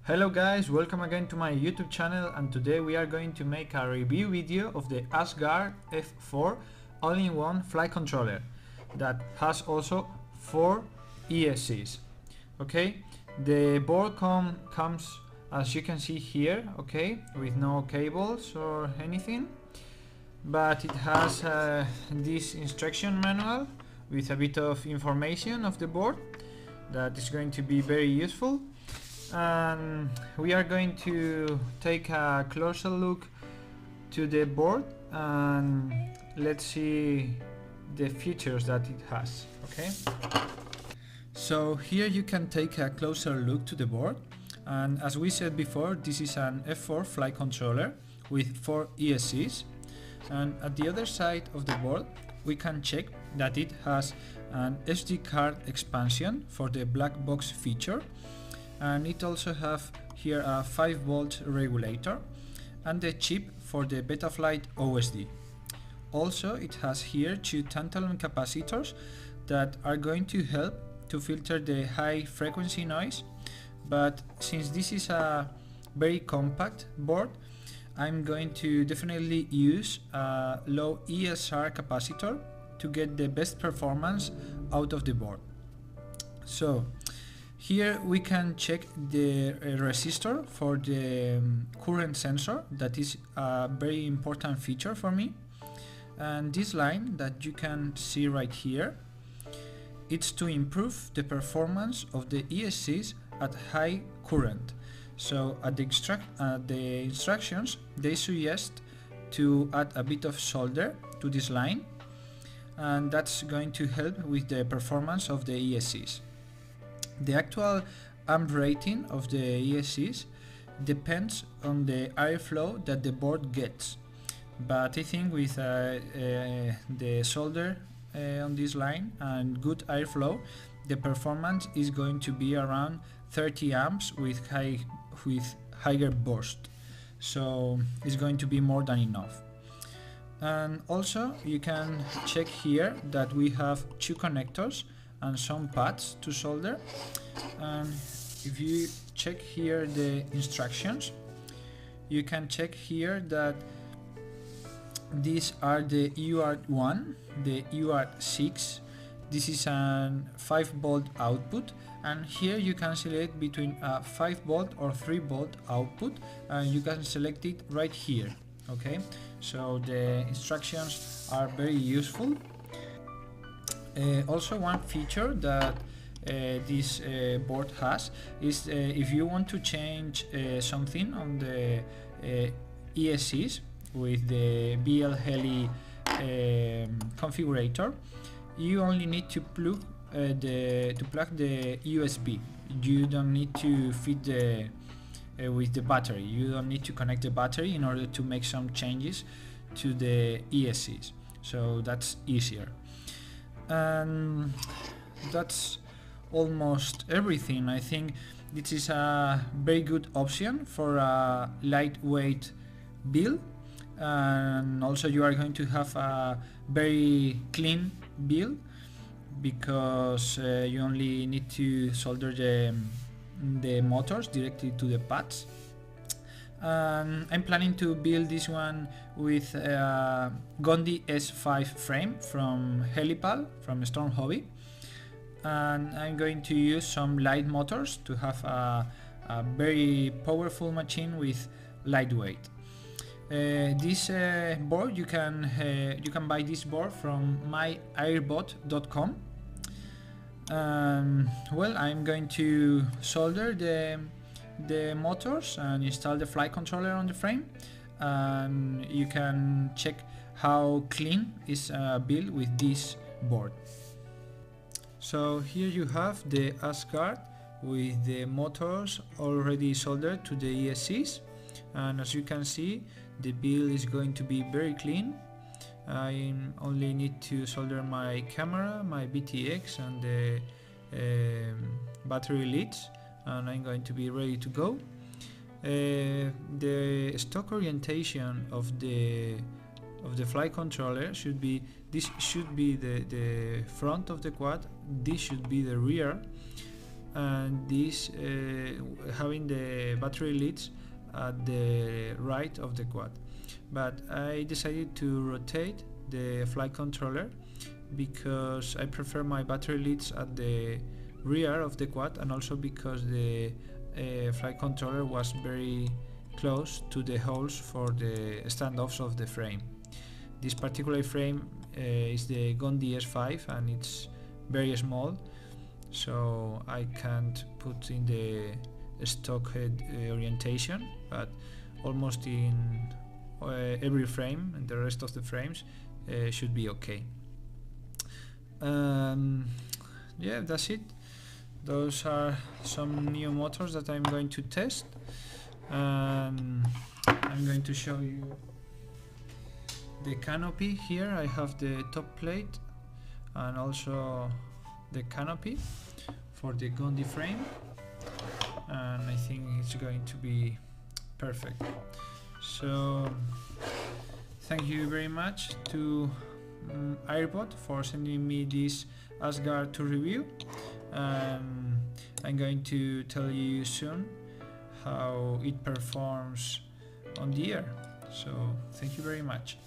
Hello guys, welcome again to my YouTube channel, and today we are going to make a review video of the Asgard F4 all-in-one flight controller that has also 4 ESCs. Okay, the board comes as you can see here, okay, with no cables or anything, but it has this instruction manual with a bit of information of the board that is going to be very useful. And we are going to take a closer look to the board and let's see the features that it has. Okay, so here you can take a closer look to the board, and as we said before, this is an F4 flight controller with 4 ESCs, and at the other side of the board we can check that it has an SD card expansion for the black box feature, and it also have here a 5-volt regulator and the chip for the Betaflight OSD. Also it has here 2 tantalum capacitors that are going to help to filter the high frequency noise, but since this is a very compact board, I'm going to definitely use a low ESR capacitor to get the best performance out of the board. So here we can check the resistor for the current sensor. That is a very important feature for me. And this line that you can see right here, it's to improve the performance of the ESCs at high current. So at the instructions, they suggest to add a bit of solder to this line, and that's going to help with the performance of the ESCs. The actual amp rating of the ESCs depends on the airflow that the board gets, but I think with the solder on this line and good airflow, the performance is going to be around 30 amps with higher burst, so it's going to be more than enough. And also you can check here that we have 2 connectors and some pads to solder, and if you check here the instructions, you can check here that these are the UART1, the UART6. This is a 5-volt output, and here you can select between a 5-volt or 3-volt output, and you can select it right here. Okay, so the instructions are very useful. Also, one feature that this board has is if you want to change something on the ESCs with the BL Heli configurator, you only need to plug the USB. You don't need to feed the with the battery. You don't need to connect the battery in order to make some changes to the ESCs, so that's easier. And that's almost everything. I think this is a very good option for a lightweight build, and also you are going to have a very clean build because you only need to solder the motors directly to the pads. I'm planning to build this one with a Gondi S5 frame from Helipal, from Storm Hobby, and I'm going to use some light motors to have a very powerful machine with lightweight. This board, you can buy this board from myairbot.com. Well, I'm going to solder the motors and install the flight controller on the frame, and you can check how clean is a build with this board. So here you have the Asgard with the motors already soldered to the ESCs, and as you can see, the build is going to be very clean. I only need to solder my camera, my BTX, and the battery leads, and I'm going to be ready to go. The stock orientation of the flight controller should be, this should be the front of the quad, this should be the rear, and this having the battery leads at the right of the quad. But I decided to rotate the flight controller because I prefer my battery leads at the rear of the quad, and also because the flight controller was very close to the holes for the standoffs of the frame. This particular frame is the Gondi S5 and it's very small, so I can't put in the stock head orientation, but almost in every frame and the rest of the frames should be okay. Yeah, that's it. Those are some new motors that I'm going to test. I'm going to show you the canopy. Here I have the top plate and also the canopy for the Gondi frame, and I think it's going to be perfect. So thank you very much to Airbot for sending me this Asgard to review, and I'm going to tell you soon how it performs on the air. So thank you very much.